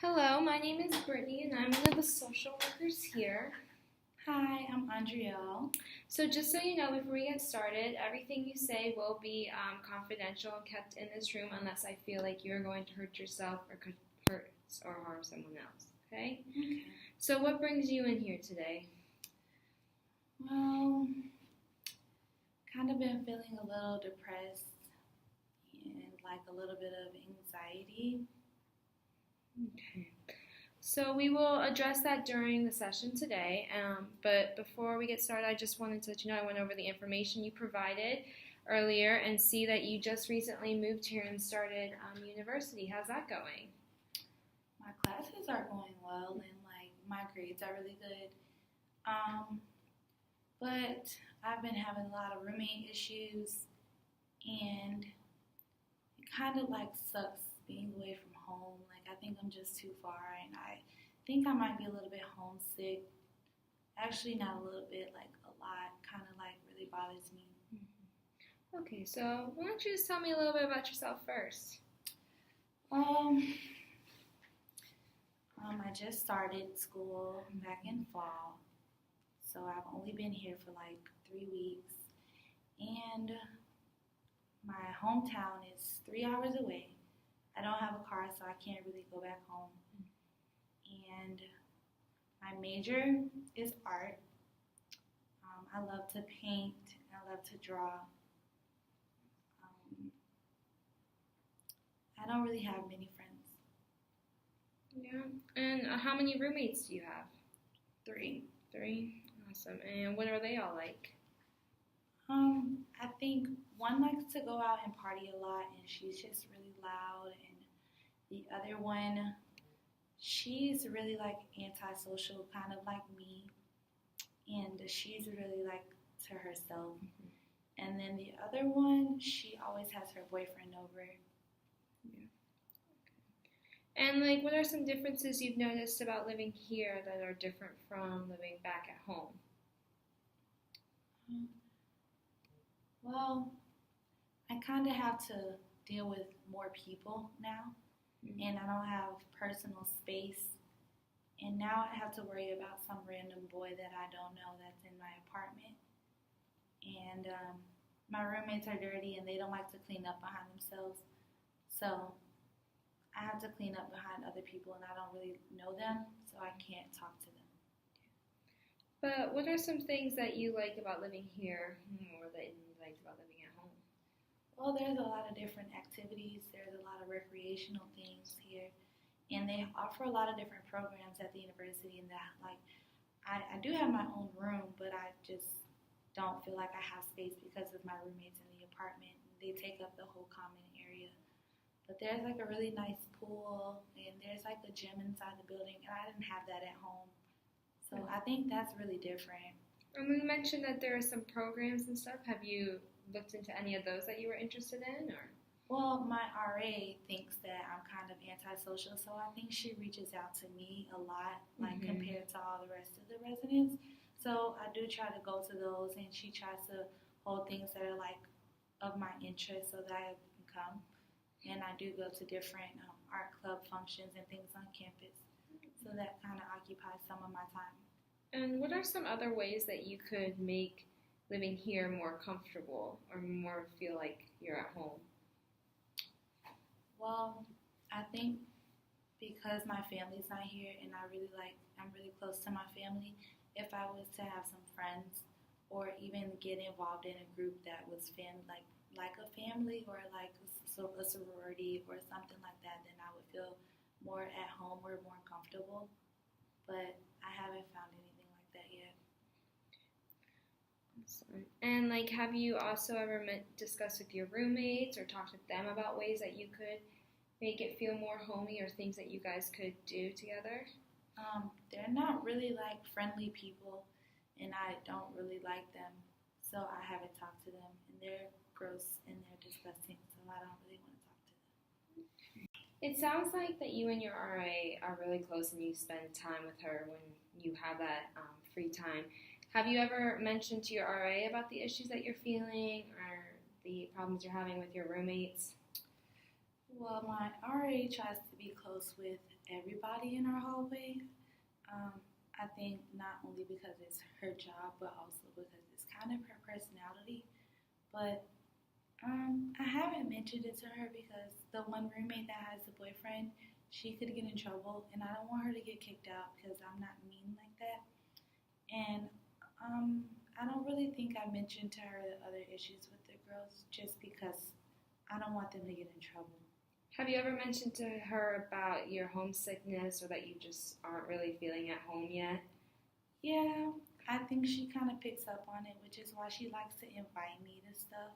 Hello, my name is Brittany and I'm one of the social workers here. Hi, I'm Andrielle. So just so you know, before we get started, everything you say will be confidential and kept in this room unless I feel like you're going to hurt yourself or could hurt or harm someone else, okay? Okay. So what brings you in here today? Well, kind of been feeling a little depressed and like a little bit of anxiety. Okay. So we will address that during the session today, but before we get started, I just wanted to let you know I went over the information you provided earlier and see that you just recently moved here and started university. How's that going? My classes are going well and like my grades are really good. But I've been having a lot of roommate issues and it kind of like sucks being away from home. Like I think I'm just too far and I think I might be a little bit homesick. Actually not a little bit, like a lot, kind of like really bothers me. Okay, so why don't you just tell me a little bit about yourself first? I just started school back in fall, so I've only been here for like 3 weeks, and my hometown is 3 hours away. I don't have a car, so I can't really go back home. And my major is art. I love to paint, I love to draw. I don't really have many friends. Yeah, and how many roommates do you have? 3. 3? Awesome. And what are they all like? I think one likes to go out and party a lot, and she's just really loud, and the other one, she's really like antisocial, kind of like me, and she's really like to herself. And then the other one, she always has her boyfriend over. Yeah. Okay. And like, what are some differences you've noticed about living here that are different from living back at home? Well, I kind of have to deal with more people now, and I don't have personal space. And now I have to worry about some random boy that I don't know that's in my apartment. And my roommates are dirty and they don't like to clean up behind themselves. So I have to clean up behind other people and I don't really know them, so I can't talk to them. But what are some things that you like about living here or that you liked about living at home? Well, there's a lot of different activities. There's a lot of recreational things here. And they offer a lot of different programs at the university. And that, like, I do have my own room, but I just don't feel like I have space because of my roommates in the apartment. They take up the whole common area. But there's like a really nice pool, and there's like a gym inside the building, and I didn't have that at home. So I think that's really different. And we mentioned that there are some programs and stuff. Have you looked into any of those that you were interested in? Or? Well, my RA thinks that I'm kind of antisocial, so I think she reaches out to me a lot, like compared to all the rest of the residents. So I do try to go to those, and she tries to hold things that are like of my interest so that I can come. And I do go to different art club functions and things on campus. So that kind of occupies some of my time. And what are some other ways that you could make living here more comfortable or more feel like you're at home? Well, I think because my family's not here and I'm really close to my family, if I was to have some friends or even get involved in a group that was like a family or like a sorority or something like that, then I would feel more at home or more comfortable. But I haven't found anything like that yet. Awesome. And like, have you also ever discussed with your roommates or talked with them about ways that you could make it feel more homey or things that you guys could do together? They're not really like friendly people, and I don't really like them, so I haven't talked to them. And they're gross and they're disgusting, so I don't really want to talk to them. It sounds like that you and your RA are really close and you spend time with her when you have that free time. Have you ever mentioned to your RA about the issues that you're feeling or the problems you're having with your roommates? Well, my RA tries to be close with everybody in our hallway. I think not only because it's her job, but also because it's kind of her personality. But I haven't mentioned it to her because the one roommate that has a boyfriend, she could get in trouble, and I don't want her to get kicked out because I'm not mean like that. And I don't really think I mentioned to her the other issues with the girls just because I don't want them to get in trouble. Have you ever mentioned to her about your homesickness or that you just aren't really feeling at home yet? Yeah, I think she kind of picks up on it, which is why she likes to invite me to stuff.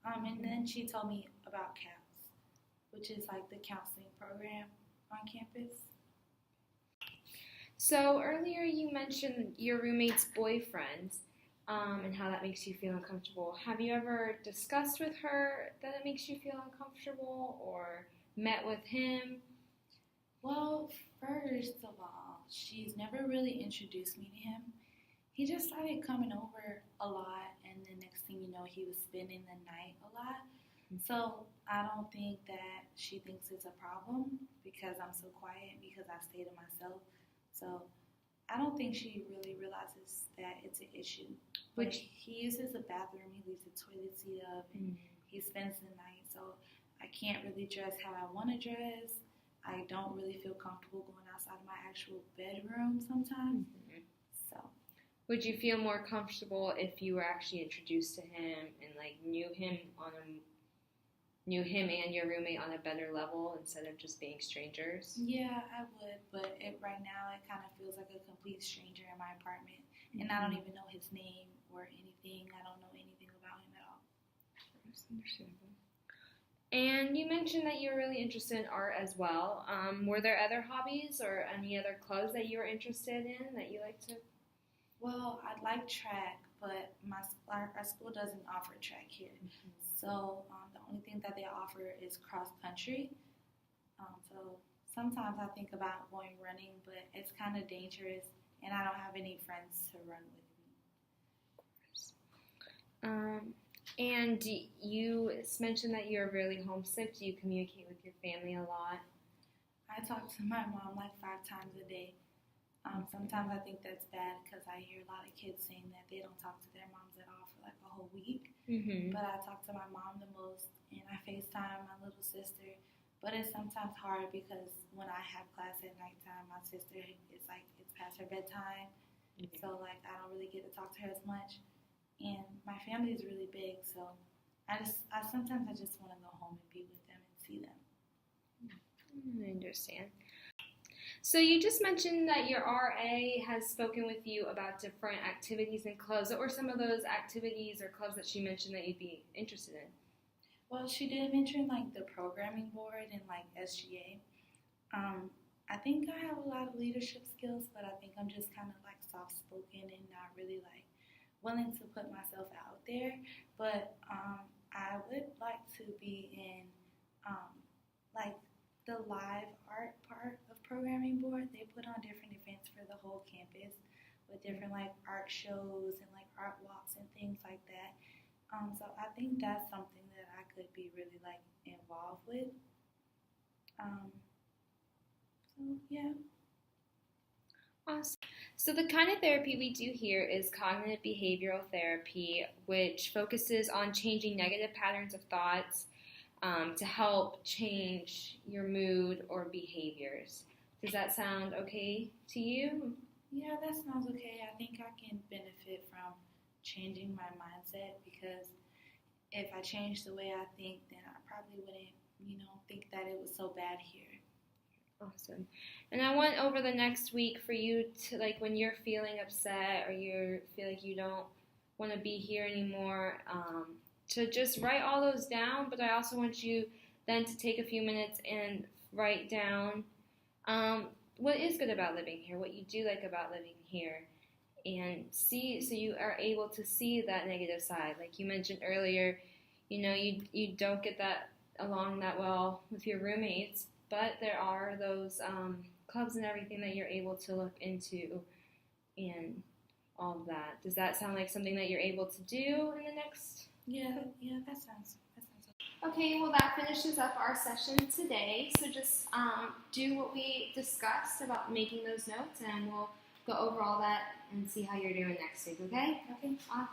And then she told me about CAPS, which is like the counseling program on campus. So earlier you mentioned your roommate's boyfriend and how that makes you feel uncomfortable. Have you ever discussed with her that it makes you feel uncomfortable or met with him? Well, first of all, she's never really introduced me to him. He just started coming over a lot, and the next thing you know, he was spending the night a lot. So I don't think that she thinks it's a problem because I'm so quiet, because I stay to myself. So I don't think she really realizes that it's an issue. But he uses the bathroom, he leaves the toilet seat up, and he spends the night. So I can't really dress how I want to dress. I don't really feel comfortable going outside of my actual bedroom sometimes. So would you feel more comfortable if you were actually introduced to him and like knew him and your roommate on a better level instead of just being strangers? Yeah, I would, but right now it kind of feels like a complete stranger in my apartment, and I don't even know his name or anything. I don't know anything about him at all. That's understandable. And you mentioned that you're really interested in art as well. Were there other hobbies or any other clubs that you were interested in that you like to? Well, I like track, but our school doesn't offer track here. So the only thing that they offer is cross country. So sometimes I think about going running, but it's kind of dangerous, and I don't have any friends to run with me. And you mentioned that you're really homesick. Do you communicate with your family a lot? I talk to my mom like 5 times a day. Sometimes I think that's bad because I hear a lot of kids saying that they don't talk to their moms at all for like a whole week. But I talk to my mom the most, and I FaceTime my little sister. But it's sometimes hard because when I have class at nighttime, my sister is like, it's past her bedtime. So like I don't really get to talk to her as much. And my family is really big, so I sometimes I just want to go home and be with them and see them. I understand. So you just mentioned that your RA has spoken with you about different activities and clubs. What were some of those activities or clubs that she mentioned that you'd be interested in? Well, she did mention like the programming board and like SGA. I think I have a lot of leadership skills, but I think I'm just kind of like soft-spoken and not really like willing to put myself out there. But I would like to be in like the live art part of programming board. They put on different events for the whole campus with different like art shows and like art walks and things like that. So I think that's something that I could be really like involved with. So yeah. Awesome. So the kind of therapy we do here is cognitive behavioral therapy, which focuses on changing negative patterns of thoughts to help change your mood or behaviors. Does that sound okay to you? Yeah, that sounds okay. I think I can benefit from changing my mindset because if I change the way I think, then I probably wouldn't, think that it was so bad here. Awesome. And I want over the next week for you to, like, when you're feeling upset or you feel like you don't want to be here anymore, to just write all those down. But I also want you then to take a few minutes and write down what is good about living here, what you do like about living here, and see, so you are able to see that negative side. Like you mentioned earlier, you don't get that along that well with your roommates, but there are those clubs and everything that you're able to look into and all of that. Does that sound like something that you're able to do in the next? Yeah, that sounds okay. Okay, well that finishes up our session today. So just do what we discussed about making those notes, and we'll go over all that and see how you're doing next week. Okay? Okay. Awesome.